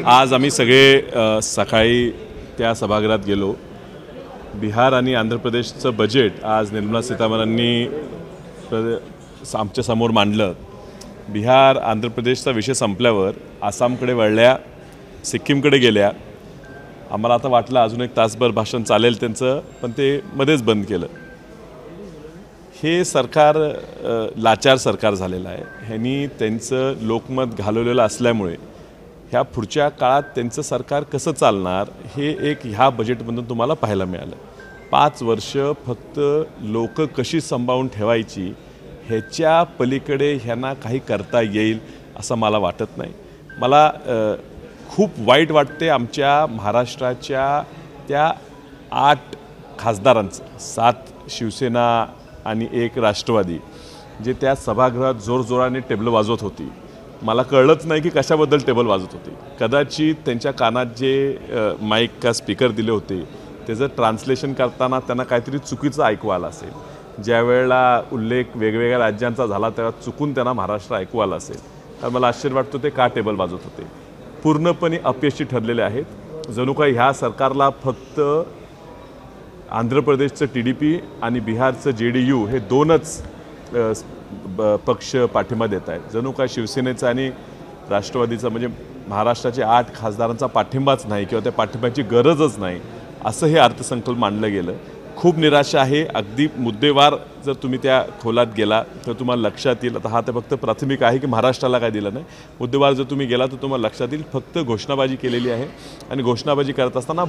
आज आम्ही सगळे सकाळी त्या सभागृहात गेलो। बिहार आणि आंध्र प्रदेशचं बजेट आज निर्मला सीतारामनांनी आमच्या समोर मांडलं। बिहार आंध्र प्रदेशचा विषय संपल्यावर आसामकडे वळल्या, सिक्कीमकडे गेल्या। आम्हाला आता वाटलं अजून एक तासभर भाषण चालेल त्यांचं, पण ते मध्येच बंद केलं। हे सरकार लाचार सरकार झालेलं आहे। ह्यांनी त्यांचं लोकमत घालवलेलं असल्यामुळे ह्या पुढच्या काळात त्यांचं सरकार कसं चालणार हे एक ह्या बजेटमधून तुम्हाला पाहायला मिळालं। 5 वर्ष फक्त लोक कशी सांभाळून ठेवायची ह्याच्या पलीकडे ह्यांना काही करता येईल असं मला वाटत नाही। मला खूप वाईट वाटते आमच्या महाराष्ट्राच्या त्या 8 खासदारांचं, 7 शिवसेना आणि 1 राष्ट्रवादी, जे त्या सभागृहात जोरजोराने टेबल वाजवत होती। मला कळलंच नाही की कशाबद्दल टेबल वाजवत होती। कदाचित त्यांच्या कानात जे माईक का स्पीकर दिले होते त्याचं ट्रान्सलेशन करताना त्यांना काहीतरी चुकीचं ऐकू आलं असेल। ज्या वेळेला उल्लेख वेगवेगळ्या राज्यांचा झाला तेव्हा चुकून त्यांना महाराष्ट्र ऐकू आलं असेल। तर मला आश्चर्य वाटतं ते का टेबल वाजवत होते। पूर्णपणे अपयशी ठरलेले आहेत। जणू काही ह्या सरकारला फक्त आंध्र प्रदेशचं TDP आणि बिहारचं JDU हे 2च पक्ष पाठिंबा देत आहेत। जणू काय शिवसेनेचा आणि राष्ट्रवादीचा म्हणजे महाराष्ट्राचे 8 खासदारांचा पाठिंबाच नाही किंवा त्या पाठिंब्याची गरजच नाही असं हे अर्थसंकल्प मांडलं गेलं। खूप निराशा आहे। अगदी मुद्देवार जर तुम्ही त्या खोलात गेला तर तुम्हाला लक्षात येईल, आता हा तर फक्त प्राथमिक आहे की महाराष्ट्राला काय दिलं नाही, मुद्देवार जर तुम्ही गेला तर तुम्हाला लक्षात येईल फक्त घोषणाबाजी केलेली आहे। आणि घोषणाबाजी करत असताना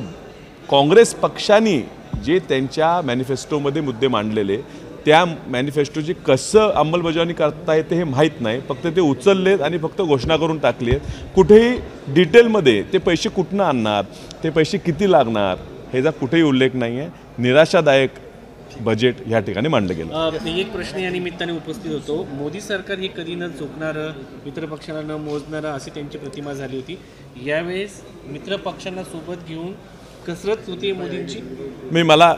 काँग्रेस पक्षाने जे त्यांच्या मॅनिफेस्टोमध्ये मुद्दे मांडलेले त्या मॅनिफेस्टोची कसं अंमलबजावणी करता येते हे माहीत नाही। फक्त ते उचललेत आणि फक्त घोषणा करून टाकली आहेत। कुठेही डिटेलमध्ये ते पैसे कुठनं आणणार, ते पैसे किती लागणार ह्याचा कुठेही उल्लेख नाही आहे। निराशादायक बजेट ह्या ठिकाणी मांडलं गेलं। एक प्रश्न या निमित्ताने उपस्थित होतो। मोदी सरकार हे कधी न चुकणारं, मित्र पक्षांना न मोजणारं अशी त्यांची प्रतिमा झाली होती। यावेळेस मित्र पक्षांना सोबत घेऊन कसरत होती मोदींची। मला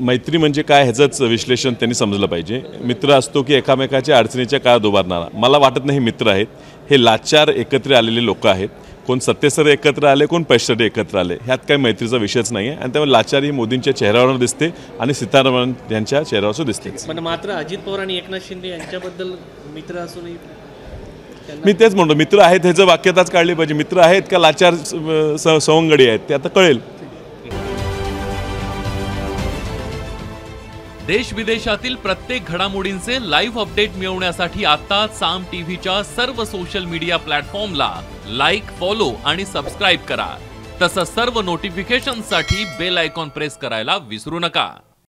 मैत्री म्हणजे काय ह्याचंच विश्लेषण त्यांनी समजलं पाहिजे। मित्र असतो की एकामेकाच्या अडचणीच्या काळात उभारणारा, मला वाटत नाही हे मित्र आहेत। हे लाचार एकत्र आलेले लोक आहेत। कोण सत्तेसर एकत्र आले, कोण पैशासाठी एकत्र आले, ह्यात काही मैत्रीचा विषयच नाही आहे। आणि त्यामुळे लाचार ही मोदींच्या चेहऱ्यावर दिसते आणि सीतारामन यांच्या चेहऱ्यावर दिसते। पण मात्र अजित पवार आणि एकनाथ शिंदे यांच्याबद्दल मित्र असूनही मी तेच म्हणतो, मित्र आहेत ह्याचं वाक्यताच काढली पाहिजे। मित्र आहेत का लाचार सवंगडी आहेत ते आता कळेल। देश विदेशातील प्रत्येक घडामोडींचे लाईव्ह अपडेट मिळवण्यासाठी आता साम टीव्हीच्या सर्व सोशल मीडिया प्लॅटफॉर्मला लाईक, फॉलो आणि सबस्क्राईब करा। तसंच सर्व नोटिफिकेशनसाठी बेल आयकॉन प्रेस करायला विसरू नका।